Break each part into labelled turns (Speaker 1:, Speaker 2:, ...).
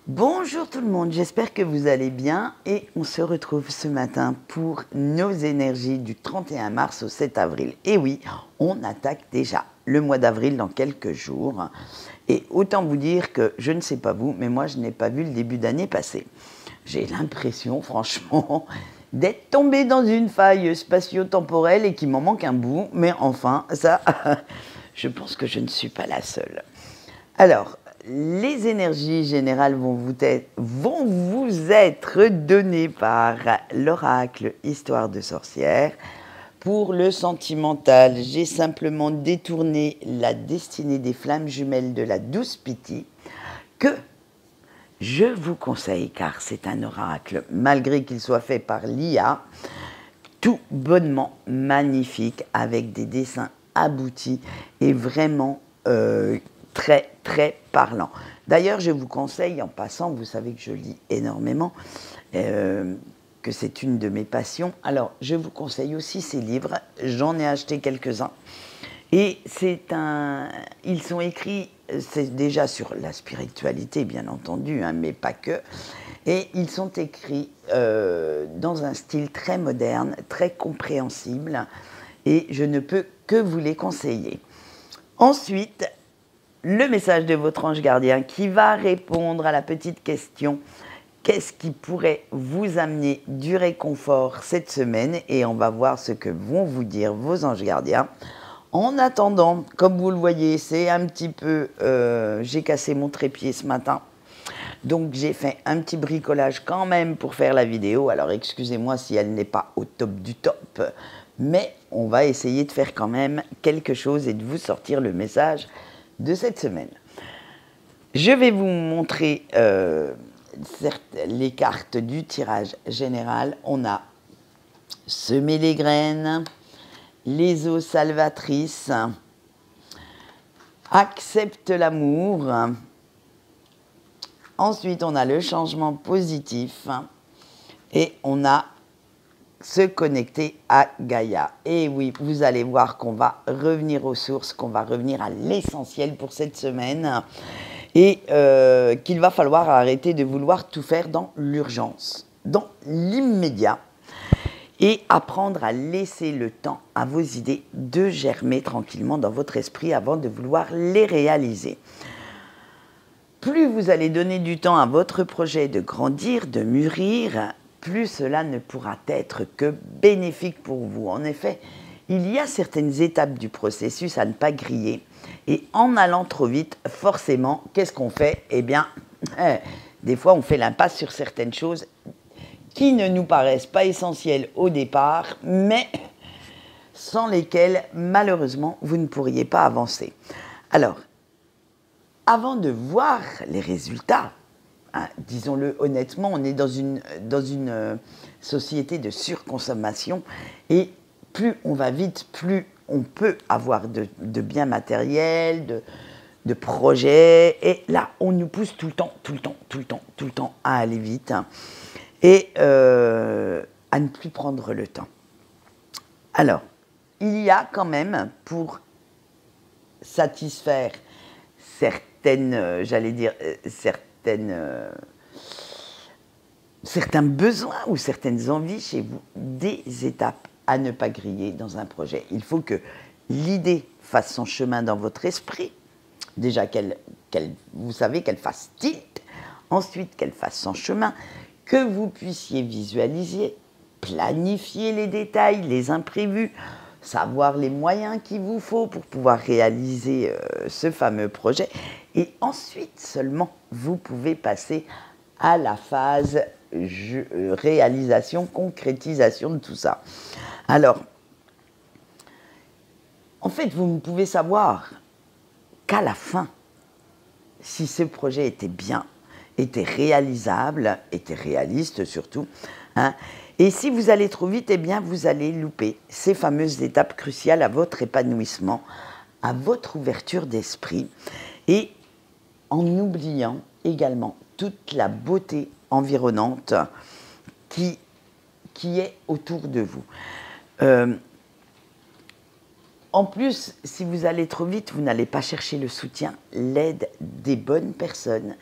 Speaker 1: Bonjour tout le monde, j'espère que vous allez bien et on se retrouve ce matin pour nos énergies du 31 mars au 7 avril. Et oui, on attaque déjà le mois d'avril dans quelques jours. Et autant vous dire que je ne sais pas vous, mais moi je n'ai pas vu le début d'année passer. J'ai l'impression, franchement, d'être tombée dans une faille spatio-temporelle et qu'il m'en manque un bout. Mais enfin, ça, je pense que je ne suis pas la seule. Alors, les énergies générales vont vous être données par l'oracle Histoire de sorcière. Pour le sentimental, j'ai simplement détourné la destinée des flammes jumelles de la douce Piti, que je vous conseille, car c'est un oracle, malgré qu'il soit fait par l'IA, tout bonnement magnifique, avec des dessins aboutis et vraiment très, très parlant. D'ailleurs, je vous conseille, en passant, vous savez que je lis énormément, que c'est une de mes passions. Alors, je vous conseille aussi ces livres. J'en ai acheté quelques-uns. Et ils sont écrits, c'est déjà sur la spiritualité, bien entendu, hein, mais pas que. Et ils sont écrits dans un style très moderne, très compréhensible. Et je ne peux que vous les conseiller. Ensuite, le message de votre ange gardien qui va répondre à la petite question « Qu'est-ce qui pourrait vous amener du réconfort cette semaine ?» Et on va voir ce que vont vous dire vos anges gardiens. En attendant, comme vous le voyez, c'est un petit peu... j'ai cassé mon trépied ce matin. Donc j'ai fait un petit bricolage quand même pour faire la vidéo. Alors excusez-moi si elle n'est pas au top du top. Mais on va essayer de faire quand même quelque chose et de vous sortir le message de cette semaine. Je vais vous montrer les cartes du tirage général. On a semer les graines, les eaux salvatrices, accepte l'amour. Ensuite, on a le changement positif et on a se connecter à Gaïa. Et oui, vous allez voir qu'on va revenir aux sources, qu'on va revenir à l'essentiel pour cette semaine et qu'il va falloir arrêter de vouloir tout faire dans l'urgence, dans l'immédiat et apprendre à laisser le temps à vos idées de germer tranquillement dans votre esprit avant de vouloir les réaliser. Plus vous allez donner du temps à votre projet de grandir, de mûrir, plus cela ne pourra être que bénéfique pour vous. En effet, il y a certaines étapes du processus à ne pas griller. Et en allant trop vite, forcément, qu'est-ce qu'on fait? Eh bien, des fois, on fait l'impasse sur certaines choses qui ne nous paraissent pas essentielles au départ, mais sans lesquelles, malheureusement, vous ne pourriez pas avancer. Alors, avant de voir les résultats, hein, disons-le honnêtement, on est dans une société de surconsommation et plus on va vite, plus on peut avoir de biens matériels, de projets. Et là, on nous pousse tout le temps à aller vite et à ne plus prendre le temps. Alors, il y a quand même, pour satisfaire certains besoins ou certaines envies chez vous, des étapes à ne pas griller dans un projet. Il faut que l'idée fasse son chemin dans votre esprit, déjà vous savez qu'elle fasse tilt, ensuite qu'elle fasse son chemin, que vous puissiez visualiser, planifier les détails, les imprévus, savoir les moyens qu'il vous faut pour pouvoir réaliser ce fameux projet. Et ensuite seulement, vous pouvez passer à la phase réalisation, concrétisation de tout ça. Alors, en fait, vous ne pouvez savoir qu'à la fin, si ce projet était bien, était réalisable, était réaliste surtout, hein. Et si vous allez trop vite, eh bien, vous allez louper ces fameuses étapes cruciales à votre épanouissement, à votre ouverture d'esprit, et en oubliant également toute la beauté environnante qui est autour de vous. En plus, si vous allez trop vite, vous n'allez pas chercher le soutien, l'aide des bonnes personnes.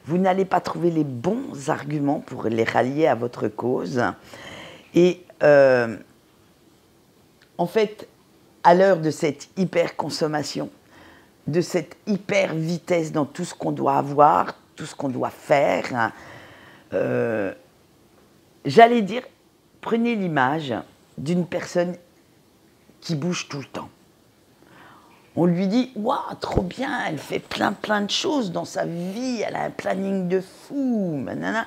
Speaker 1: vous n'allez pas trouver les bons arguments pour les rallier à votre cause. Et en fait, à l'heure de cette hyper-consommation, de cette hyper-vitesse dans tout ce qu'on doit avoir, tout ce qu'on doit faire, j'allais dire, prenez l'image d'une personne qui bouge tout le temps. On lui dit « Waouh, trop bien, elle fait plein de choses dans sa vie, elle a un planning de fou, nanana. »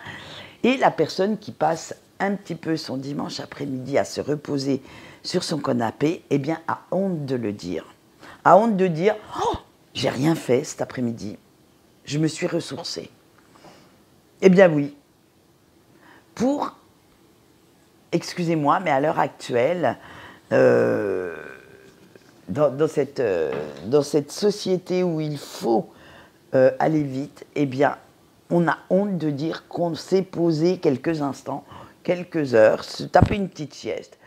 Speaker 1: Et la personne qui passe un petit peu son dimanche après-midi à se reposer sur son canapé, eh bien, a honte de le dire. A honte de dire « Oh, j'ai rien fait cet après-midi, je me suis ressourcée. » Eh bien oui, pour, excusez-moi, mais à l'heure actuelle, dans cette société où il faut aller vite, eh bien, on a honte de dire qu'on s'est posé quelques instants, quelques heures, se taper une petite sieste.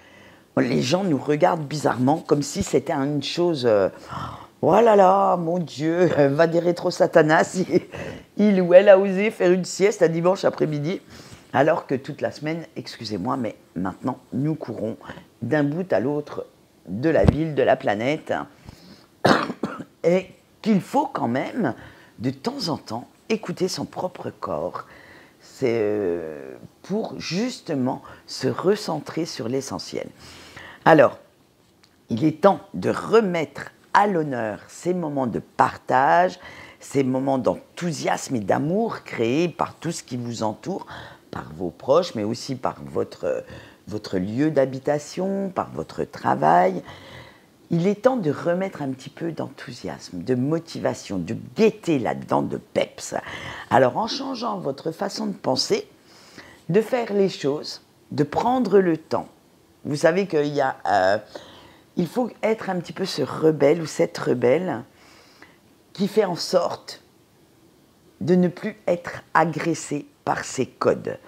Speaker 1: Les gens nous regardent bizarrement, comme si c'était une chose... oh là là, mon Dieu, va des rétro Satanas, il ou elle a osé faire une sieste un dimanche après-midi, alors que toute la semaine, excusez-moi, mais maintenant, nous courons d'un bout à l'autre de la ville, de la planète, et qu'il faut quand même, de temps en temps, écouter son propre corps. C'est pour justement se recentrer sur l'essentiel. Alors, il est temps de remettre à l'honneur ces moments de partage, ces moments d'enthousiasme et d'amour créés par tout ce qui vous entoure, par vos proches, mais aussi par votre lieu d'habitation, par votre travail. Il est temps de remettre un petit peu d'enthousiasme, de motivation, de gaieté là-dedans, de peps. Alors, en changeant votre façon de penser, de faire les choses, de prendre le temps. Vous savez il faut être un petit peu ce rebelle ou cette rebelle qui fait en sorte de ne plus être agressé par ces codes,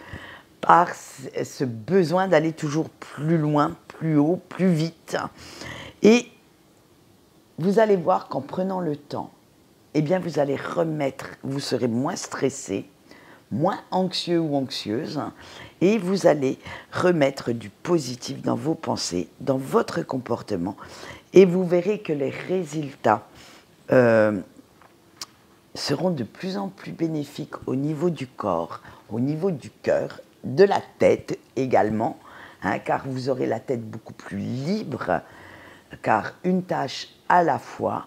Speaker 1: par ce besoin d'aller toujours plus loin, plus haut, plus vite. Et vous allez voir qu'en prenant le temps, eh bien vous allez vous serez moins stressé, moins anxieux ou anxieuse, et vous allez remettre du positif dans vos pensées, dans votre comportement, et vous verrez que les résultats seront de plus en plus bénéfiques au niveau du corps, au niveau du cœur, de la tête également, car vous aurez la tête beaucoup plus libre, car une tâche à la fois,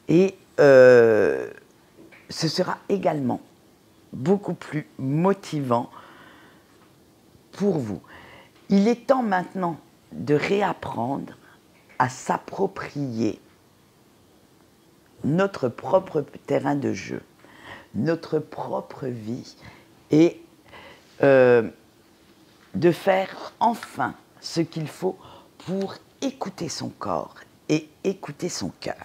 Speaker 1: et ce sera également beaucoup plus motivant pour vous. Il est temps maintenant de réapprendre à s'approprier notre propre terrain de jeu, notre propre vie, et de faire enfin ce qu'il faut pour écouter son corps et écouter son cœur.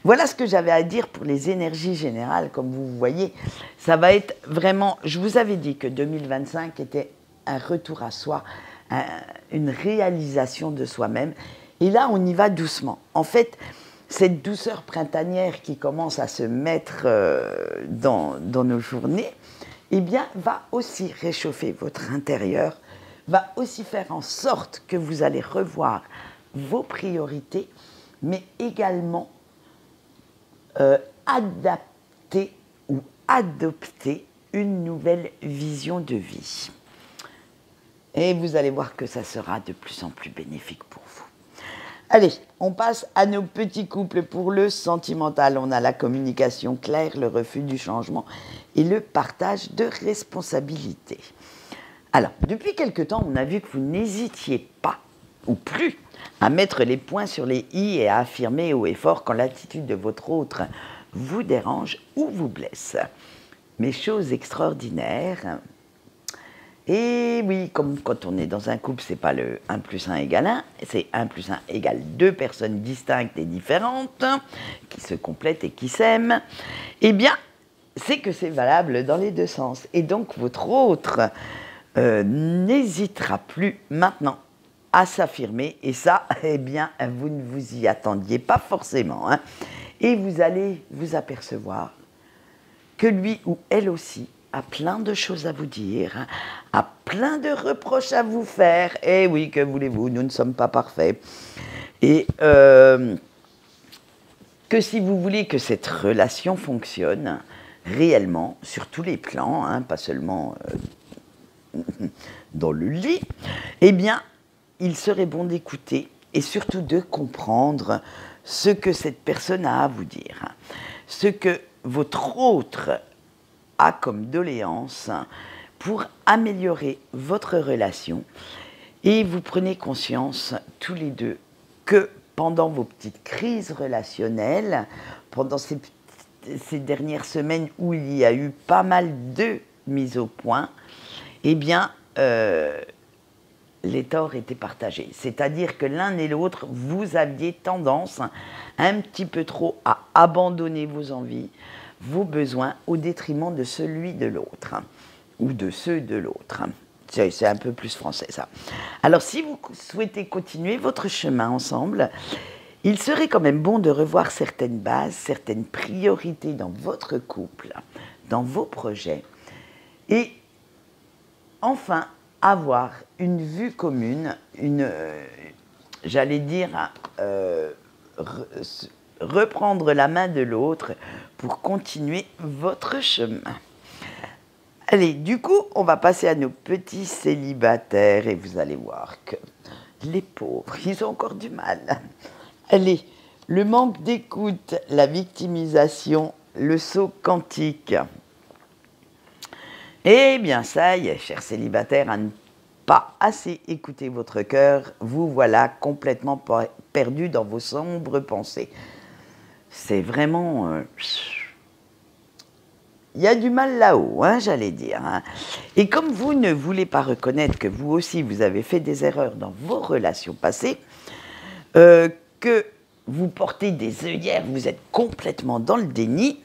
Speaker 1: Voilà ce que j'avais à dire pour les énergies générales. Comme vous voyez, ça va être vraiment... Je vous avais dit que 2025 était un retour à soi, une réalisation de soi-même. Et là, on y va doucement. En fait, cette douceur printanière qui commence à se mettre dans nos journées, eh bien, va aussi réchauffer votre intérieur, va aussi faire en sorte que vous allez revoir vos priorités, mais également adapter ou adopter une nouvelle vision de vie. Et vous allez voir que ça sera de plus en plus bénéfique pour vous. Allez, on passe à nos petits couples pour le sentimental. On a la communication claire, le refus du changement et le partage de responsabilités. Alors, depuis quelque temps, on a vu que vous n'hésitiez pas, ou plus, à mettre les points sur les i et à affirmer haut et fort quand l'attitude de votre autre vous dérange ou vous blesse. Mais chose extraordinaire, et oui, comme quand on est dans un couple, c'est pas le 1 plus 1 égale 1, c'est 1 plus 1 égale 2 personnes distinctes et différentes, qui se complètent et qui s'aiment, eh bien, c'est que c'est valable dans les deux sens. Et donc, votre autre n'hésitera plus maintenant à s'affirmer, et ça, eh bien, vous ne vous y attendiez pas forcément, hein. Et vous allez vous apercevoir que lui ou elle aussi a plein de choses à vous dire, a plein de reproches à vous faire. Et oui, que voulez-vous, nous ne sommes pas parfaits. Et que si vous voulez que cette relation fonctionne réellement, sur tous les plans, hein, pas seulement dans le lit, eh bien, il serait bon d'écouter et surtout de comprendre ce que cette personne a à vous dire, ce que votre autre a comme doléance pour améliorer votre relation. Et vous prenez conscience tous les deux que pendant vos petites crises relationnelles, pendant ces dernières semaines où il y a eu pas mal de mises au point, eh bien, les torts étaient partagés. C'est-à-dire que l'un et l'autre, vous aviez tendance un petit peu trop à abandonner vos envies, vos besoins, au détriment de celui de l'autre, ou de ceux de l'autre. C'est un peu plus français, ça. Alors, si vous souhaitez continuer votre chemin ensemble, il serait quand même bon de revoir certaines bases, certaines priorités dans votre couple, dans vos projets, et enfin, avoir une vue commune, j'allais dire, reprendre la main de l'autre pour continuer votre chemin. Allez, du coup, on va passer à nos petits célibataires et vous allez voir que les pauvres, ils ont encore du mal. Allez, le manque d'écoute, la victimisation, le saut quantique. Eh bien, ça y est, chers célibataires, à ne pas assez écouter votre cœur, vous voilà complètement perdu dans vos sombres pensées. C'est vraiment... il y a du mal là-haut, hein, j'allais dire. Hein. Et comme vous ne voulez pas reconnaître que vous aussi, vous avez fait des erreurs dans vos relations passées, que vous portez des œillères, vous êtes complètement dans le déni,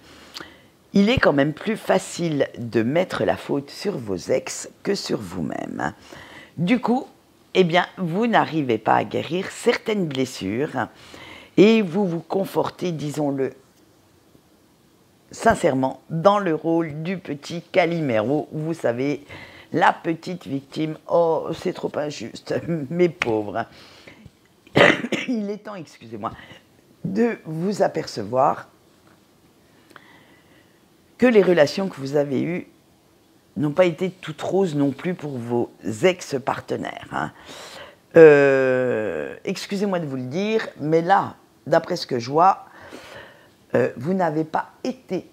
Speaker 1: il est quand même plus facile de mettre la faute sur vos ex que sur vous-même. Du coup, eh bien, vous n'arrivez pas à guérir certaines blessures et vous vous confortez, disons-le sincèrement, dans le rôle du petit Calimero. Vous savez, la petite victime. Oh, c'est trop injuste, mes pauvres. Il est temps, excusez-moi, de vous apercevoir que les relations que vous avez eues n'ont pas été toutes roses non plus pour vos ex-partenaires. Hein. Excusez-moi de vous le dire, mais là, d'après ce que je vois, vous n'avez pas été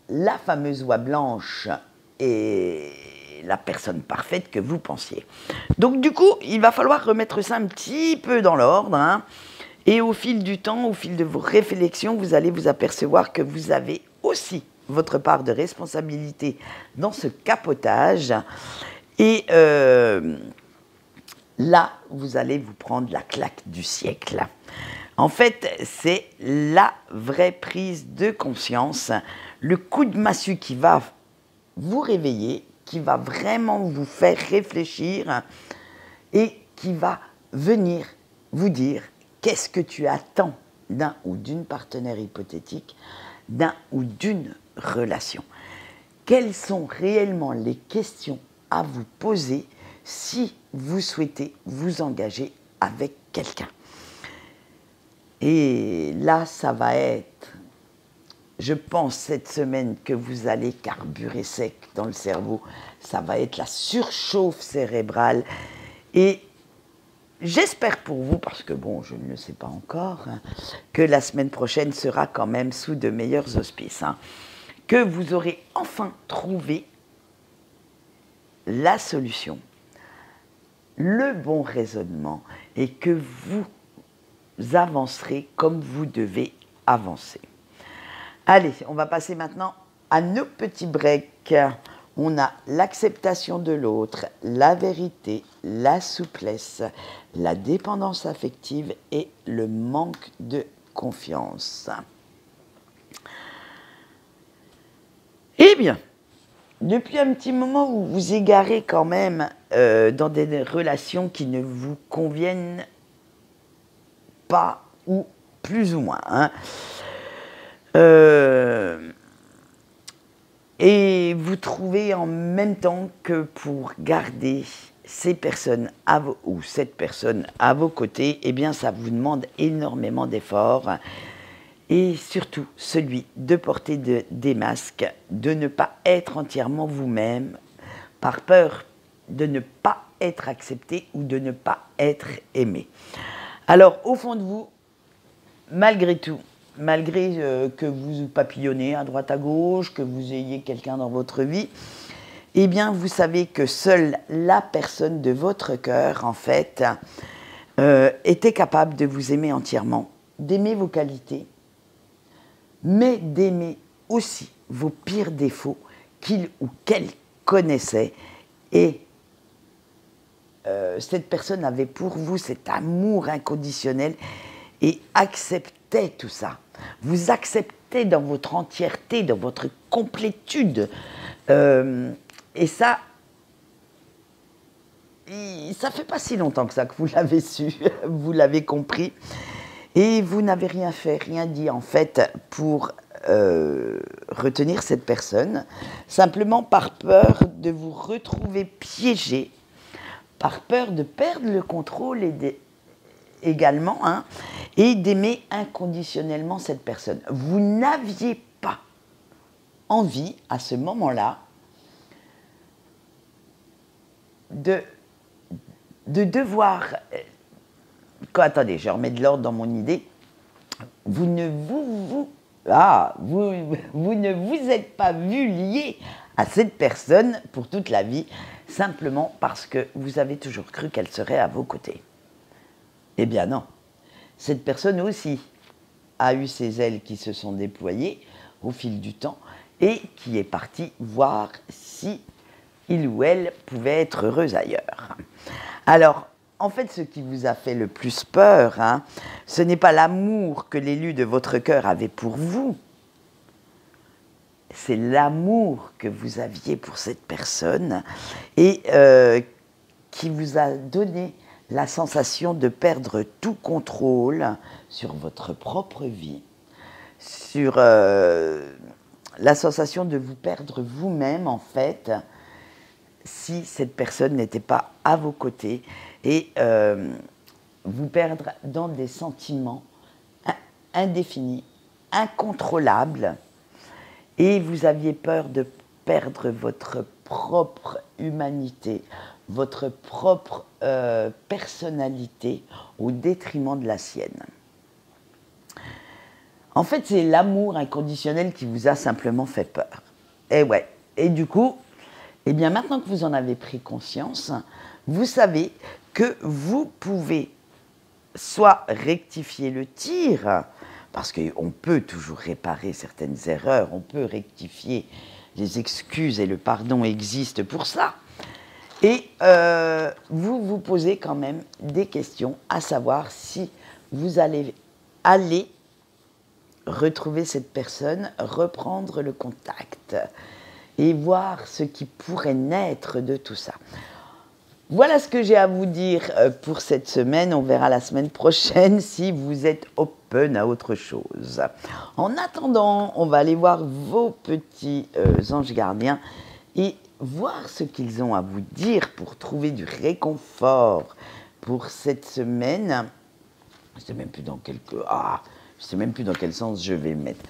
Speaker 1: la fameuse oie blanche et la personne parfaite que vous pensiez. Donc du coup, il va falloir remettre ça un petit peu dans l'ordre. Hein, et au fil du temps, au fil de vos réflexions, vous allez vous apercevoir que vous avez aussi votre part de responsabilité dans ce capotage. Et là, vous allez vous prendre la claque du siècle. En fait, c'est la vraie prise de conscience, le coup de massue qui va vous réveiller, qui va vraiment vous faire réfléchir et qui va venir vous dire qu'est-ce que tu attends d'un ou d'une partenaire hypothétique, d'un ou d'une relation. Quelles sont réellement les questions à vous poser si vous souhaitez vous engager avec quelqu'un. Et là, ça va être, je pense, cette semaine que vous allez carburer sec dans le cerveau. Ça va être la surchauffe cérébrale. Et j'espère pour vous, parce que bon, je ne le sais pas encore, hein, que la semaine prochaine sera quand même sous de meilleurs auspices. Hein, que vous aurez enfin trouvé la solution, le bon raisonnement, et que vous avancerez comme vous devez avancer. Allez, on va passer maintenant à nos petits breaks. On a l'acceptation de l'autre, la vérité, la souplesse, la dépendance affective et le manque de confiance. Eh bien, depuis un petit moment, vous vous égarez quand même dans des relations qui ne vous conviennent pas, ou plus ou moins. Hein. Et vous trouvez en même temps que pour garder ces personnes ou cette personne à vos côtés, eh bien ça vous demande énormément d'efforts. Et surtout celui de porter des masques, de ne pas être entièrement vous-même, par peur de ne pas être accepté ou de ne pas être aimé. Alors au fond de vous, malgré tout, malgré que vous papillonnez à droite à gauche, que vous ayez quelqu'un dans votre vie, eh bien vous savez que seule la personne de votre cœur, en fait, était capable de vous aimer entièrement, d'aimer vos qualités, mais d'aimer aussi vos pires défauts qu'il ou qu'elle connaissait. Et cette personne avait pour vous cet amour inconditionnel et acceptait tout ça. Vous acceptez dans votre entièreté, dans votre complétude. Et ça fait pas si longtemps que ça que vous l'avez su, vous l'avez compris. Et vous n'avez rien fait, rien dit en fait pour retenir cette personne, simplement par peur de vous retrouver piégé, par peur de perdre le contrôle également, hein, et d'aimer inconditionnellement cette personne. Vous n'aviez pas envie à ce moment-là de devoir... Attendez, je remets de l'ordre dans mon idée. Vous ne vous êtes pas vu lié à cette personne pour toute la vie, simplement parce que vous avez toujours cru qu'elle serait à vos côtés. Eh bien non. Cette personne aussi a eu ses ailes qui se sont déployées au fil du temps et qui est partie voir si il ou elle pouvait être heureuse ailleurs. Alors, en fait, ce qui vous a fait le plus peur, hein, ce n'est pas l'amour que l'élu de votre cœur avait pour vous, c'est l'amour que vous aviez pour cette personne et qui vous a donné la sensation de perdre tout contrôle sur votre propre vie, sur la sensation de vous perdre vous-même, en fait, si cette personne n'était pas à vos côtés, et vous perdre dans des sentiments indéfinis, incontrôlables, et vous aviez peur de perdre votre propre humanité, votre propre personnalité au détriment de la sienne. En fait, c'est l'amour inconditionnel qui vous a simplement fait peur. Et ouais. Et du coup, eh bien maintenant que vous en avez pris conscience, vous savez que vous pouvez soit rectifier le tir, parce qu'on peut toujours réparer certaines erreurs, on peut rectifier, les excuses et le pardon existent pour ça, et vous vous posez quand même des questions, à savoir si vous allez retrouver cette personne, reprendre le contact, et voir ce qui pourrait naître de tout ça. Voilà ce que j'ai à vous dire pour cette semaine. On verra la semaine prochaine si vous êtes open à autre chose. En attendant, on va aller voir vos petits anges gardiens et voir ce qu'ils ont à vous dire pour trouver du réconfort pour cette semaine. Je ne sais même plus dans quel sens je vais mettre.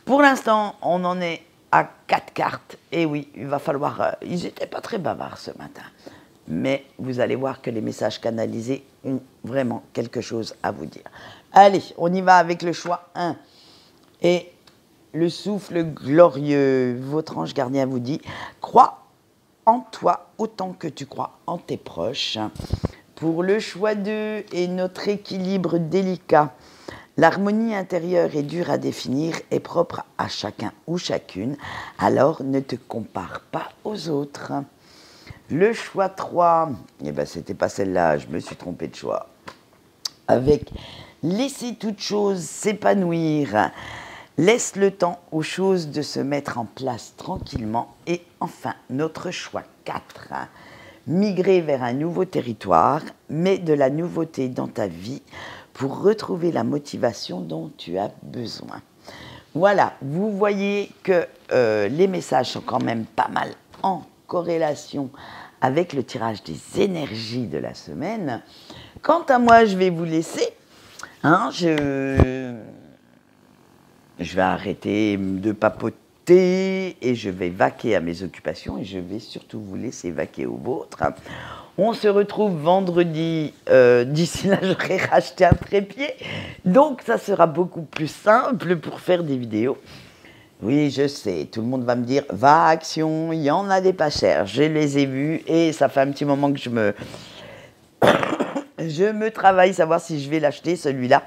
Speaker 1: Pour l'instant, on en est à 4 cartes. Et oui, il va falloir... ils n'étaient pas très bavards ce matin. Mais vous allez voir que les messages canalisés ont vraiment quelque chose à vous dire. Allez, on y va avec le choix 1. Et le souffle glorieux. Votre ange gardien vous dit, crois en toi autant que tu crois en tes proches. Pour le choix 2 et notre équilibre délicat. L'harmonie intérieure est dure à définir et propre à chacun ou chacune, alors ne te compare pas aux autres. Le choix 3, eh ben c'était pas celle-là, je me suis trompée de choix. Avec laisser toute chose s'épanouir, laisse le temps aux choses de se mettre en place tranquillement. Et enfin, notre choix 4, migrer vers un nouveau territoire, mets de la nouveauté dans ta vie, pour retrouver la motivation dont tu as besoin. Voilà, vous voyez que les messages sont quand même pas mal en corrélation avec le tirage des énergies de la semaine. Quant à moi, je vais vous laisser. Hein, je vais arrêter de papoter et je vais vaquer à mes occupations et je vais surtout vous laisser vaquer aux vôtres. On se retrouve vendredi. D'ici là, j'aurai racheté un trépied. Donc, ça sera beaucoup plus simple pour faire des vidéos. Oui, je sais, tout le monde va me dire, va à Action, il y en a des pas chers. Je les ai vus et ça fait un petit moment que je me travaille, savoir si je vais l'acheter, celui-là.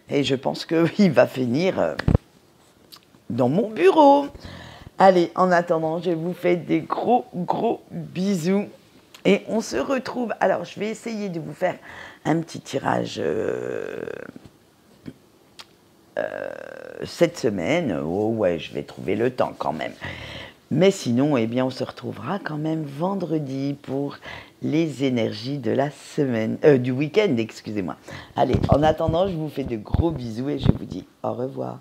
Speaker 1: Et je pense qu'il va finir dans mon bureau. Allez, en attendant, je vous fais des gros bisous. Et on se retrouve. Alors, je vais essayer de vous faire un petit tirage cette semaine. Oh ouais, je vais trouver le temps quand même. Mais sinon, eh bien, on se retrouvera quand même vendredi pour les énergies de la semaine, du week-end, excusez-moi. Allez, en attendant, je vous fais de gros bisous et je vous dis au revoir.